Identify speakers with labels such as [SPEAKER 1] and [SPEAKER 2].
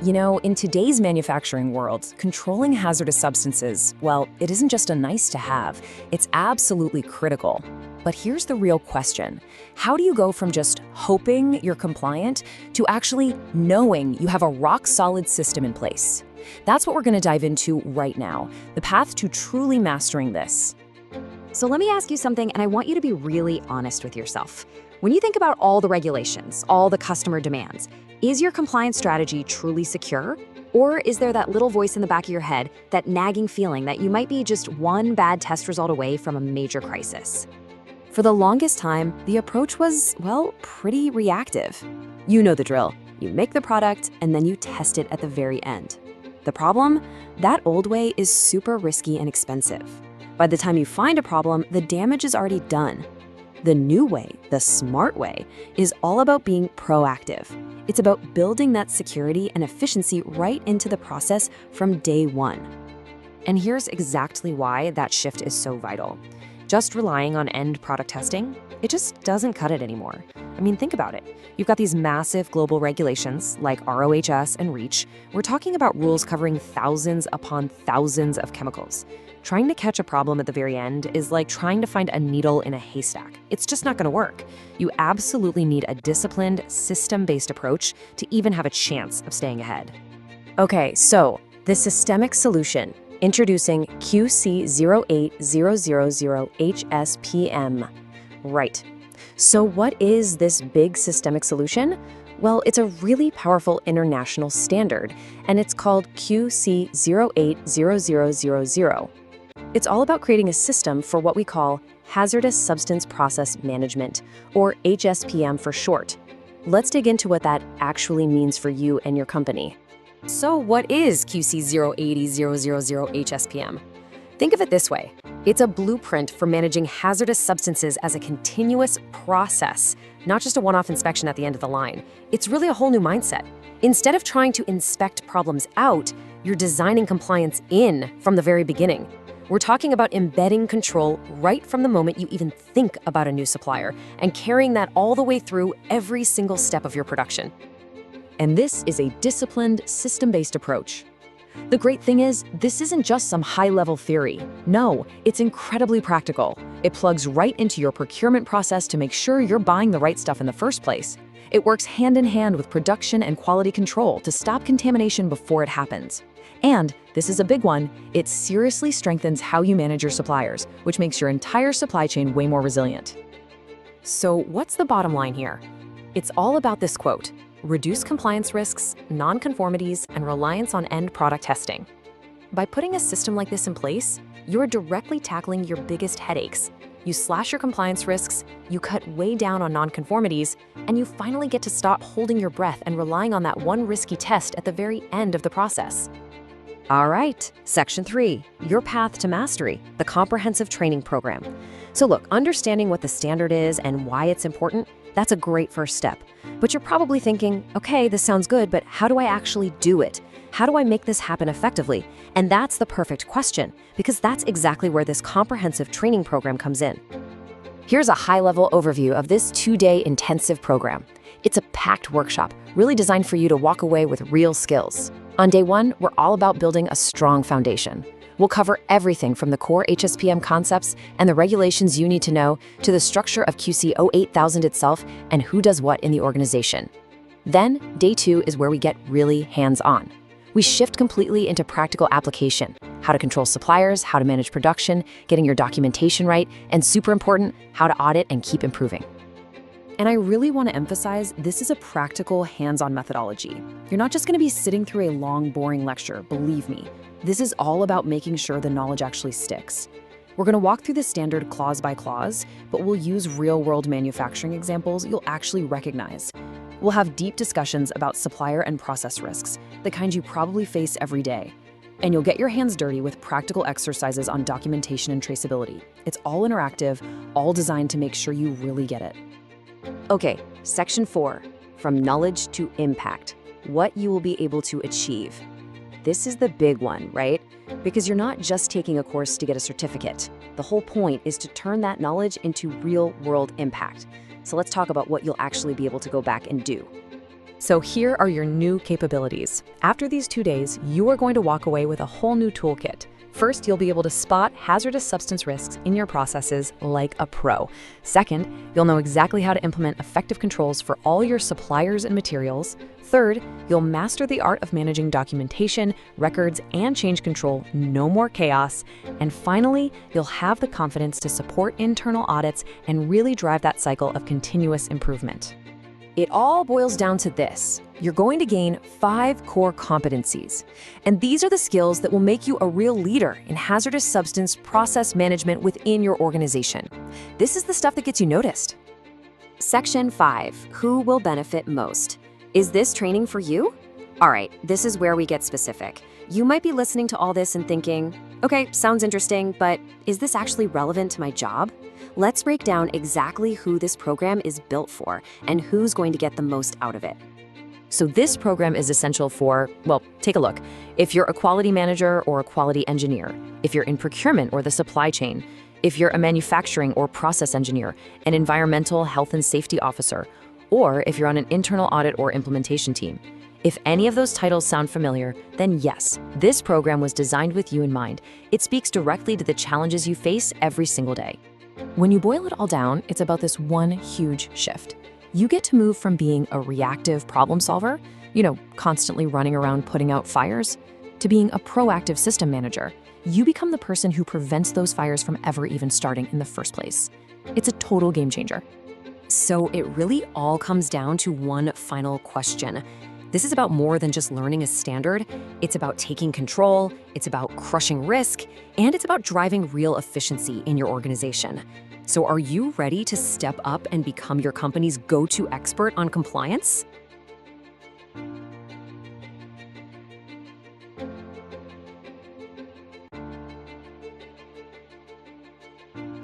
[SPEAKER 1] You know, in today's manufacturing world, controlling hazardous substances, well, it isn't just a nice to have, it's absolutely critical. But here's the real question. How do you go from just hoping you're compliant to actually knowing you have a rock-solid system in place? That's what we're going to dive into right now, the path to truly mastering this.
[SPEAKER 2] So let me ask you something, and I want you to be really honest with yourself. When you think about all the regulations, all the customer demands, is your compliance strategy truly secure? Or is there that little voice in the back of your head, that nagging feeling that you might be just one bad test result away from a major crisis?
[SPEAKER 1] For the longest time, the approach was, well, pretty reactive. You know the drill. You make the product, and then you test it at the very end. The problem? That old way is super risky and expensive. By the time you find a problem, the damage is already done. The new way, the smart way, is all about being proactive. It's about building that security and efficiency right into the process from day one. And here's exactly why that shift is so vital. Just relying on end product testing, it just doesn't cut it anymore. I mean, think about it. You've got these massive global regulations like RoHS and REACH. We're talking about rules covering thousands upon thousands of chemicals. Trying to catch a problem at the very end is like trying to find a needle in a haystack. It's just not going to work. You absolutely need a disciplined, system-based approach to even have a chance of staying ahead. Okay, so the systemic solution, introducing QC08000 HSPM. Right. So what is this big systemic solution? Well, it's a really powerful international standard, and it's called QC08000. It's all about creating a system for what we call Hazardous Substance Process Management, or HSPM for short. Let's dig into what that actually means for you and your company. So what is QC08000 HSPM? Think of it this way. It's a blueprint for managing hazardous substances as a continuous process, not just a one-off inspection at the end of the line. It's really a whole new mindset. Instead of trying to inspect problems out, you're designing compliance in from the very beginning. We're talking about embedding control right from the moment you even think about a new supplier and carrying that all the way through every single step of your production. And this is a disciplined, system-based approach. The great thing is, this isn't just some high-level theory. No, it's incredibly practical. It plugs right into your procurement process to make sure you're buying the right stuff in the first place. It works hand in hand with production and quality control to stop contamination before it happens. And, this is a big one, it seriously strengthens how you manage your suppliers, which makes your entire supply chain way more resilient. So what's the bottom line here? It's all about this quote: reduce compliance risks, non-conformities, and reliance on end product testing. By putting a system like this in place, you're directly tackling your biggest headaches. You slash your compliance risks, you cut way down on non-conformities, and you finally get to stop holding your breath and relying on that one risky test at the very end of the process. All right, Section 3, your path to mastery, the comprehensive training program. So look, understanding what the standard is and why it's important, that's a great first step. But you're probably thinking, okay, this sounds good, but how do I actually do it? How do I make this happen effectively? And that's the perfect question, because that's exactly where this comprehensive training program comes in. Here's a high-level overview of this 2-day intensive program. It's a packed workshop, really designed for you to walk away with real skills. On day 1, we're all about building a strong foundation. We'll cover everything from the core HSPM concepts and the regulations you need to know to the structure of QC 08000 itself and who does what in the organization. Then, day 2 is where we get really hands-on. We shift completely into practical application, how to control suppliers, how to manage production, getting your documentation right, and super important, how to audit and keep improving. And I really want to emphasize, this is a practical, hands-on methodology. You're not just going to be sitting through a long, boring lecture, believe me. This is all about making sure the knowledge actually sticks. We're going to walk through the standard clause by clause, but we'll use real-world manufacturing examples you'll actually recognize. We'll have deep discussions about supplier and process risks, the kind you probably face every day. And you'll get your hands dirty with practical exercises on documentation and traceability. It's all interactive, all designed to make sure you really get it. Okay, Section 4, from knowledge to impact, what you will be able to achieve. This is the big one, right? Because you're not just taking a course to get a certificate. The whole point is to turn that knowledge into real-world impact. So let's talk about what you'll actually be able to go back and do. So here are your new capabilities. After these 2 days, you are going to walk away with a whole new toolkit. First, you'll be able to spot hazardous substance risks in your processes like a pro. Second, you'll know exactly how to implement effective controls for all your suppliers and materials. Third, you'll master the art of managing documentation, records, and change control. No more chaos. And finally, you'll have the confidence to support internal audits and really drive that cycle of continuous improvement. It all boils down to this. You're going to gain 5 core competencies. And these are the skills that will make you a real leader in hazardous substance process management within your organization. This is the stuff that gets you noticed.
[SPEAKER 2] Section 5, who will benefit most? Is this training for you? All right, this is where we get specific. You might be listening to all this and thinking, okay, sounds interesting, but is this actually relevant to my job? Let's break down exactly who this program is built for and who's going to get the most out of it.
[SPEAKER 1] So this program is essential for, well, take a look. If you're a quality manager or a quality engineer, if you're in procurement or the supply chain, if you're a manufacturing or process engineer, an environmental health and safety officer, or if you're on an internal audit or implementation team. If any of those titles sound familiar, then yes, this program was designed with you in mind. It speaks directly to the challenges you face every single day. When you boil it all down, it's about this one huge shift. You get to move from being a reactive problem solver, constantly running around putting out fires, to being a proactive system manager. You become the person who prevents those fires from ever even starting in the first place. It's a total game changer.
[SPEAKER 2] So it really all comes down to one final question. This is about more than just learning a standard. It's about taking control, it's about crushing risk, and it's about driving real efficiency in your organization. So are you ready to step up and become your company's go-to expert on compliance?